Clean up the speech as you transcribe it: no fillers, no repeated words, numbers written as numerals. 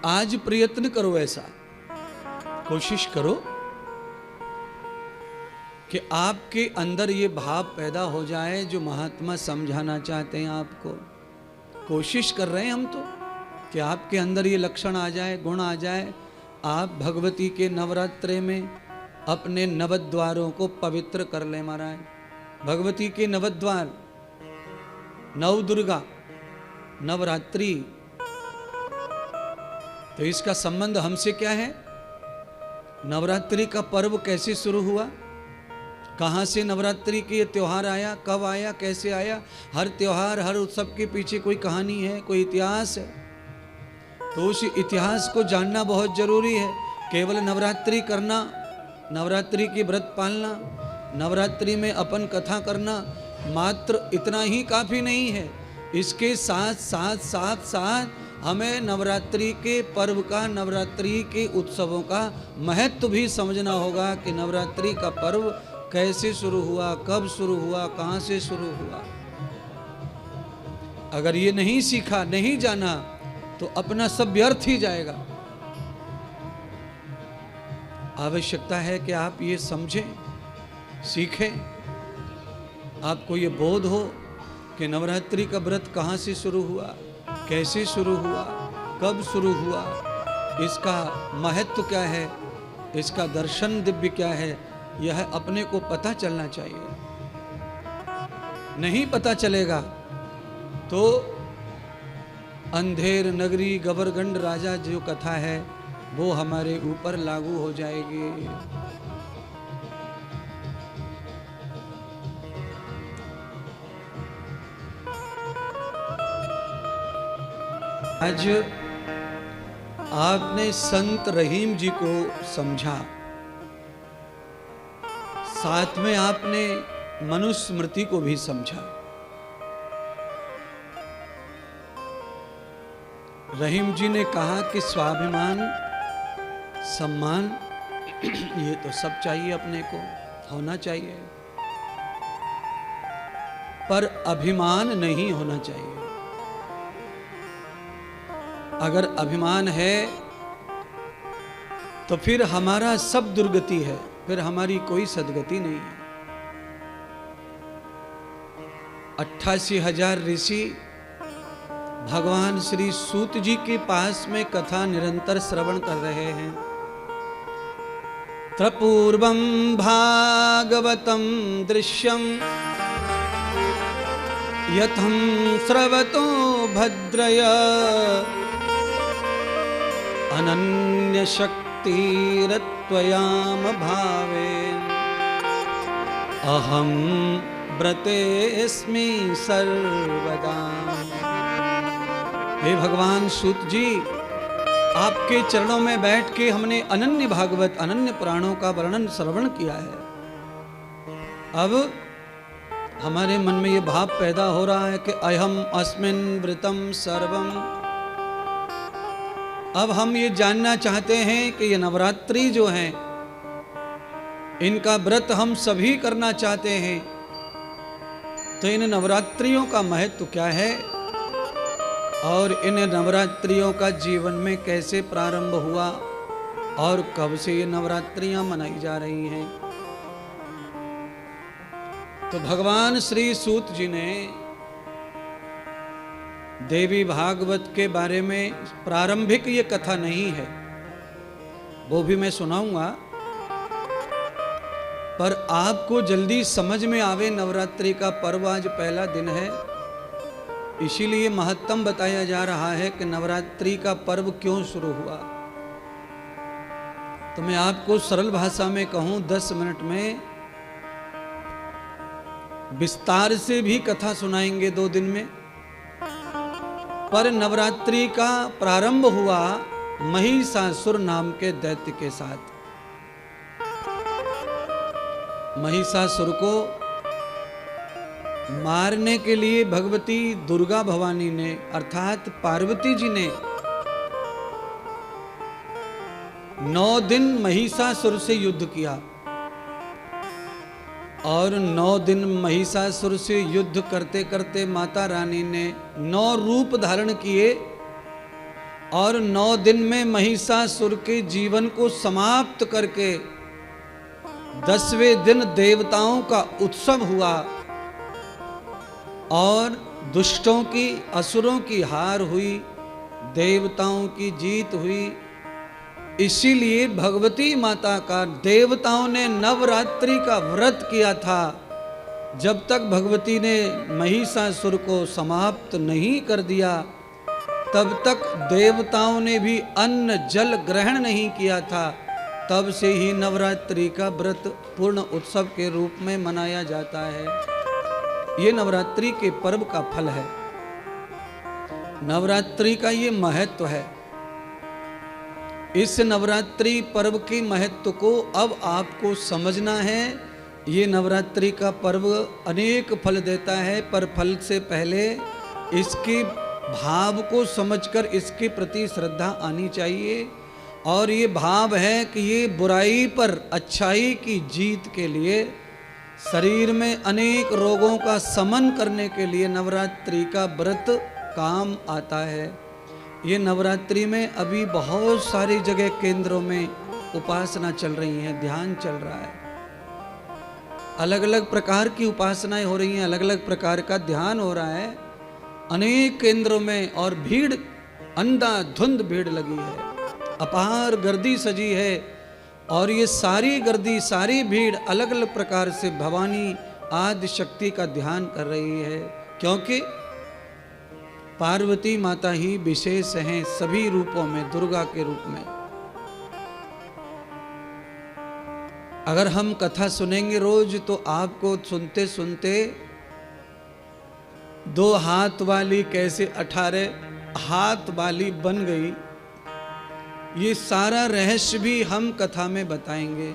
आज प्रयत्न करो, ऐसा कोशिश करो कि आपके अंदर ये भाव पैदा हो जाए जो महात्मा समझाना चाहते हैं आपको। कोशिश कर रहे हैं हम तो कि आपके अंदर ये लक्षण आ जाए, गुण आ जाए। आप भगवती के नवरात्रे में अपने नवद्वारों को पवित्र कर ले महाराज। भगवती के नवद्वार, नव दुर्गा, नवरात्रि, तो इसका संबंध हमसे क्या है? नवरात्रि का पर्व कैसे शुरू हुआ, कहाँ से नवरात्रि के त्योहार आया, कब आया, कैसे आया? हर त्योहार, हर उत्सव के पीछे कोई कहानी है, कोई इतिहास है। तो उस इतिहास को जानना बहुत जरूरी है। केवल नवरात्रि करना, नवरात्रि की व्रत पालना, नवरात्रि में अपन कथा करना, मात्र इतना ही काफी नहीं है। इसके साथ साथ साथ साथ हमें नवरात्रि के पर्व का, नवरात्रि के उत्सवों का महत्व भी समझना होगा कि नवरात्रि का पर्व कैसे शुरू हुआ, कब शुरू हुआ, कहाँ से शुरू हुआ। अगर ये नहीं सीखा, नहीं जाना, तो अपना सब व्यर्थ ही जाएगा। आवश्यकता है कि आप ये समझें, सीखें, आपको ये बोध हो कि नवरात्रि का व्रत कहाँ से शुरू हुआ, कैसे शुरू हुआ, कब शुरू हुआ, इसका महत्व क्या है, इसका दर्शन दिव्य क्या है, यह अपने को पता चलना चाहिए। नहीं पता चलेगा तो अंधेर नगरी गबरगंड राजा जो कथा है वो हमारे ऊपर लागू हो जाएगी। आज आपने संत रहीम जी को समझा, साथ में आपने मनुस्मृति को भी समझा। रहीम जी ने कहा कि स्वाभिमान, सम्मान ये तो सब चाहिए, अपने को होना चाहिए, पर अभिमान नहीं होना चाहिए। अगर अभिमान है तो फिर हमारा सब दुर्गति है, फिर हमारी कोई सदगति नहीं है। 88,000 ऋषि भगवान श्री सूत जी के पास में कथा निरंतर श्रवण कर रहे हैं। त्रपूर्वं भागवतं दृश्यं यथं श्रवतो भद्रया अनन्य शक्तिरत्वयाम भावेन अहम व्रतेस्मि सर्वदा। हे भगवान सूत जी, आपके चरणों में बैठ के हमने अनन्य भागवत, अनन्य पुराणों का वर्णन श्रवण किया है। अब हमारे मन में ये भाव पैदा हो रहा है कि अहम अस्मिन् व्रतम सर्वम। अब हम ये जानना चाहते हैं कि ये नवरात्रि जो है, इनका व्रत हम सभी करना चाहते हैं। तो इन नवरात्रियों का महत्व क्या है और इन नवरात्रियों का जीवन में कैसे प्रारंभ हुआ और कब से ये नवरात्रियां मनाई जा रही हैं। तो भगवान श्री सूत जी ने देवी भागवत के बारे में, प्रारंभिक ये कथा नहीं है, वो भी मैं सुनाऊंगा, पर आपको जल्दी समझ में आवे। नवरात्रि का पर्व आज पहला दिन है, इसीलिए महत्तम बताया जा रहा है कि नवरात्रि का पर्व क्यों शुरू हुआ। तो मैं आपको सरल भाषा में कहूं, 10 मिनट में विस्तार से भी कथा सुनाएंगे 2 दिन में। पर नवरात्रि का प्रारंभ हुआ महिषासुर नाम के दैत्य के साथ। महिषासुर को मारने के लिए भगवती दुर्गा भवानी ने, अर्थात पार्वती जी ने 9 दिन महिषासुर से युद्ध किया। और 9 दिन महिषासुर से युद्ध करते करते माता रानी ने 9 रूप धारण किए और 9 दिन में महिषासुर के जीवन को समाप्त करके 10वें दिन देवताओं का उत्सव हुआ और दुष्टों की, असुरों की हार हुई, देवताओं की जीत हुई। इसीलिए भगवती माता का देवताओं ने नवरात्रि का व्रत किया था। जब तक भगवती ने महिषासुर को समाप्त नहीं कर दिया, तब तक देवताओं ने भी अन्न जल ग्रहण नहीं किया था। तब से ही नवरात्रि का व्रत पूर्ण उत्सव के रूप में मनाया जाता है। ये नवरात्रि के पर्व का फल है, नवरात्रि का ये महत्व है। इस नवरात्रि पर्व के महत्व को अब आपको समझना है। ये नवरात्रि का पर्व अनेक फल देता है, पर फल से पहले इसके भाव को समझकर इसके प्रति श्रद्धा आनी चाहिए। और ये भाव है कि ये बुराई पर अच्छाई की जीत के लिए, शरीर में अनेक रोगों का शमन करने के लिए नवरात्रि का व्रत काम आता है। ये नवरात्रि में अभी बहुत सारी जगह केंद्रों में उपासना चल रही है, ध्यान चल रहा है, अलग अलग प्रकार की उपासनाएं हो रही हैं, अलग अलग प्रकार का ध्यान हो रहा है अनेक केंद्रों में। और भीड़, अंधाधुंध भीड़ लगी है, अपार गर्दी सजी है। और ये सारी गर्दी, सारी भीड़ अलग अलग प्रकार से भवानी आदि शक्ति का ध्यान कर रही है, क्योंकि पार्वती माता ही विशेष हैं सभी रूपों में, दुर्गा के रूप में। अगर हम कथा सुनेंगे रोज तो आपको सुनते सुनते 2 हाथ वाली कैसे 18 हाथ वाली बन गई, ये सारा रहस्य भी हम कथा में बताएंगे।